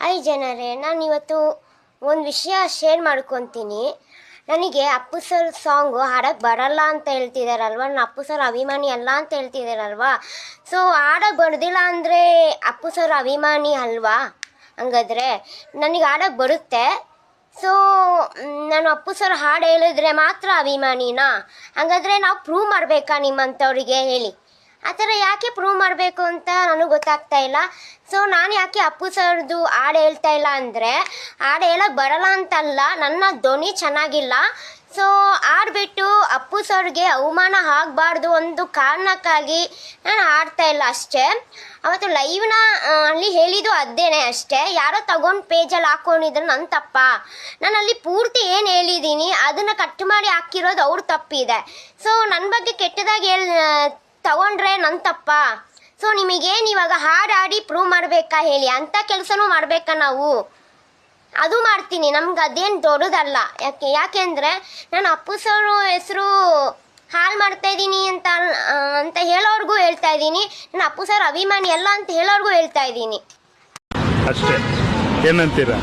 Hi ಜನರೇ, ನಾನಿವತ್ತು ಒಂದು ವಿಷಯ ಶೇರ್ ಮಾಡ್ಕೊತೀನಿ. ನನಗೆ ಅಪ್ಪು ಸರ್ ಸಾಂಗು ಹಾಡೋಕ್ಕೆ ಬರಲ್ಲ ಅಂತ ಹೇಳ್ತಿದ್ದಾರಲ್ವ, ನಾನು ಅಪ್ಪು ಸರ್ ಅಭಿಮಾನಿ ಅಲ್ಲ ಅಂತ ಹೇಳ್ತಿದ್ದಾರಲ್ವ. ಸೊ ಹಾಡೋಕ್ಕೆ ಬರೋದಿಲ್ಲ ಅಂದರೆ ಅಪ್ಪು ಸರ್ ಅಭಿಮಾನಿ ಅಲ್ವಾ? ಹಂಗಾದ್ರೆ ನನಗೆ ಹಾಡೋಕ್ಕೆ ಬರುತ್ತೆ. ಸೊ ನಾನು ಅಪ್ಪು ಸರ್ ಹಾಡು ಹೇಳಿದ್ರೆ ಮಾತ್ರ ಅಭಿಮಾನಿನಾ? ಹಾಗಾದರೆ ನಾವು ಪ್ರೂವ್ ಮಾಡಬೇಕಾ ನಿಮ್ಮಂಥವ್ರಿಗೆ? ಹೇಳಿ. ಆ ಥರ ಯಾಕೆ ಪ್ರೂವ್ ಮಾಡಬೇಕು ಅಂತ ನನಗೆ ಗೊತ್ತಾಗ್ತಾ ಇಲ್ಲ. ಸೊ ನಾನು ಯಾಕೆ ಅಪ್ಪು ಸರ್ದು ಹಾಡು ಹೇಳ್ತಾ ಇಲ್ಲ ಅಂದರೆ, ಹಾಡು ಹೇಳೋಕ್ಕೆ ಬರಲ್ಲ ಅಂತಲ್ಲ, ನನ್ನ ಧ್ವನಿ ಚೆನ್ನಾಗಿಲ್ಲ. ಸೊ ಹಾಡ್ಬಿಟ್ಟು ಅಪ್ಪು ಸರ್ಗೆ ಅವಮಾನ ಆಗಬಾರ್ದು ಒಂದು ಕಾರಣಕ್ಕಾಗಿ ನಾನು ಹಾಡ್ತಾ ಇಲ್ಲ ಅಷ್ಟೇ. ಅವತ್ತು ಲೈವ್ನ ಅಲ್ಲಿ ಹೇಳಿದ್ದು ಅದೇನೆ ಅಷ್ಟೇ. ಯಾರೋ ತಗೊಂಡು ಪೇಜಲ್ಲಿ ಹಾಕ್ಕೊಂಡಿದ್ರೆ ನನ್ನ ತಪ್ಪ. ನಾನು ಅಲ್ಲಿ ಪೂರ್ತಿ ಏನು ಹೇಳಿದ್ದೀನಿ ಅದನ್ನು ಕಟ್ ಮಾಡಿ ಹಾಕಿರೋದು ಅವ್ರ ತಪ್ಪಿದೆ. ಸೊ ನನ್ನ ಬಗ್ಗೆ ಕೆಟ್ಟದಾಗಿ ತಗೊಂಡ್ರೆ ನನ್ನ ತಪ್ಪ. ಸೊ ನಿಮಗೇನು ಇವಾಗ ಹಾಡಿ ಪ್ರೂವ್ ಮಾಡಬೇಕಾ ಹೇಳಿ? ಅಂಥ ಕೆಲಸನೂ ಮಾಡಬೇಕಾ ನಾವು? ಅದು ಮಾಡ್ತೀನಿ, ನಮ್ಗೆ ಅದೇನು ದೊಡ್ಡದಲ್ಲ. ಯಾಕೆಂದರೆ ನಾನು ಅಪ್ಪು ಸರ್ ಹೆಸರು ಹಾಳು ಮಾಡ್ತಾಯಿದ್ದೀನಿ ಅಂತ ಹೇಳೋರ್ಗೂ ಹೇಳ್ತಾ ಇದ್ದೀನಿ. ನಾನು ಅಪ್ಪು ಸರ್ ಅಭಿಮಾನಿ ಅಲ್ಲ ಅಂತ ಹೇಳೋರ್ಗೂ ಹೇಳ್ತಾ ಇದ್ದೀನಿ ಅಷ್ಟೇ. ಏನಂತೀರಾ?